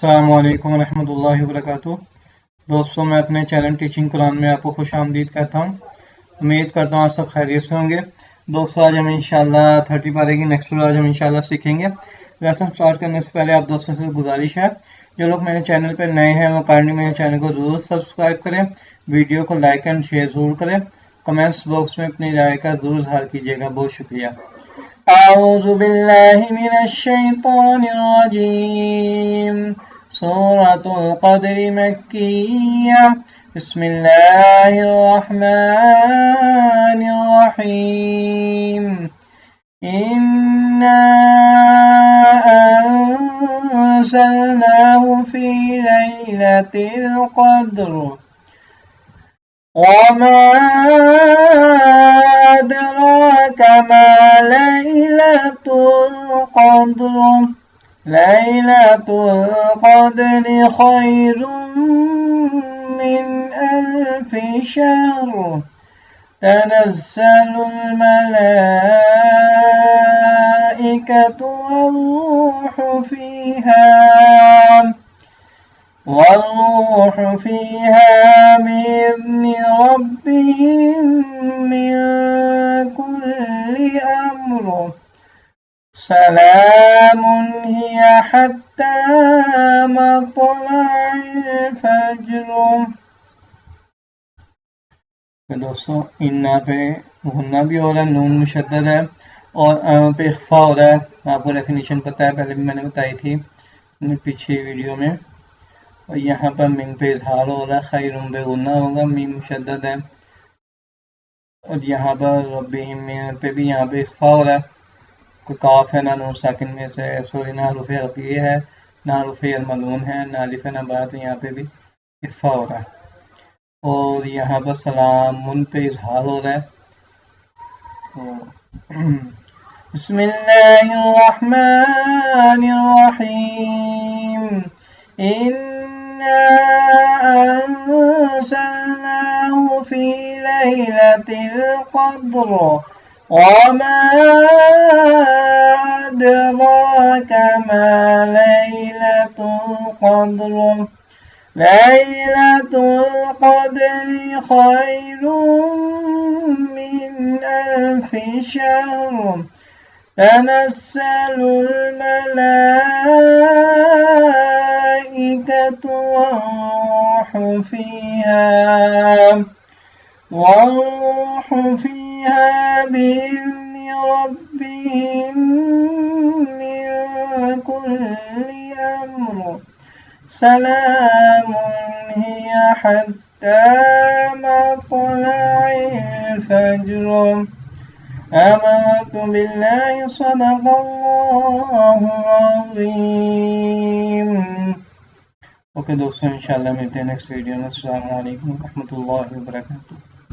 अस्सलामु अलैकुम रहमतुल्लाहि व बरकातुहू। दोस्तों, मैं अपने चैनल टीचिंग कुरान में आपको खुश आमदीद कहता हूँ। उम्मीद करता हूँ आप सब खैरियत से होंगे। दोस्तों, आज हम इंशाल्लाह 30 पारे की नेक्स्ट आज हम इंशाल्लाह सीखेंगे। लेसन स्टार्ट करने से पहले आप दोस्तों से गुजारिश है, जो लोग मेरे चैनल पर नए हैं वो काइंडली मेरे चैनल को ज़रूर सब्सक्राइब करें, वीडियो को लाइक एंड शेयर ज़रूर करें, कमेंट्स बॉक्स में अपनी राय का ज़रूर इज़हार कीजिएगा। बहुत शुक्रिया। अऊज़ु बिल्लाहि मिनश शैतानिर रजीम। सूरतुल क़द्र मक्किय्या। बिस्मिल्लाहिर रहमानिर रहीम। इन्ना अंज़लनाहु फ़ी लैलतिल क़द्र वमा अदराक मा लैलतुल क़द्र। लैलतुल क़द्रि खैरुम मिन अल्फ़ि शहर। तनज़्ज़लुल मलाइकतु والروح فيها بإذن ربهم من كل أمر। سلام هي حتى مطلع الفجر। दोस्तों, इन्ना पे गुन्ना भी हो रहा है, नून मुशद्दद है और पे इख्फा हो रहा है। आपको डेफिनेशन पता है, पहले भी मैंने बताई थी पीछे वीडियो में। और यहाँ पर मिन पे इजहार हो रहा है, खैरुम पे गुन्ना होगा, मीम मुशद्दद है। और यहाँ पर रब्बिहिम पे भी यहाँ पे इख्फा हो रहा है, कोई काफ है ना नून साकिन में से, सॉरी ना रुफ़े अक़िये है ना रुफ़े अलमलून है ना अलिफ है ना बा, तो यहाँ पे भी इख्फा हो रहा है। और यहाँ पर सलामुन पे इजहार हो रहा है। बिस्मिल्लाहिर्रहमानिर्रहीम। इन्ना अंज़लनाहु फ़ी लैलतिल क़द्र वमा अदराक मा लैलतुल क़द्र। लैलतुल क़द्रि खैरुम मिन अल्फ़ि शहर। तनज़्ज़लुल मलाइकतु والروح فيها بإذن ربهم من كل أمر। سلام هي حتى مطلع الفجر। آمنت بالله صدق الله العظीम। ओके दोस्तों, इंशाल्लाह मिलते हैं नेक्स्ट वीडियो में। अस्सलामु अलैकुम रहमतुल्लाहि व बरकातुहू।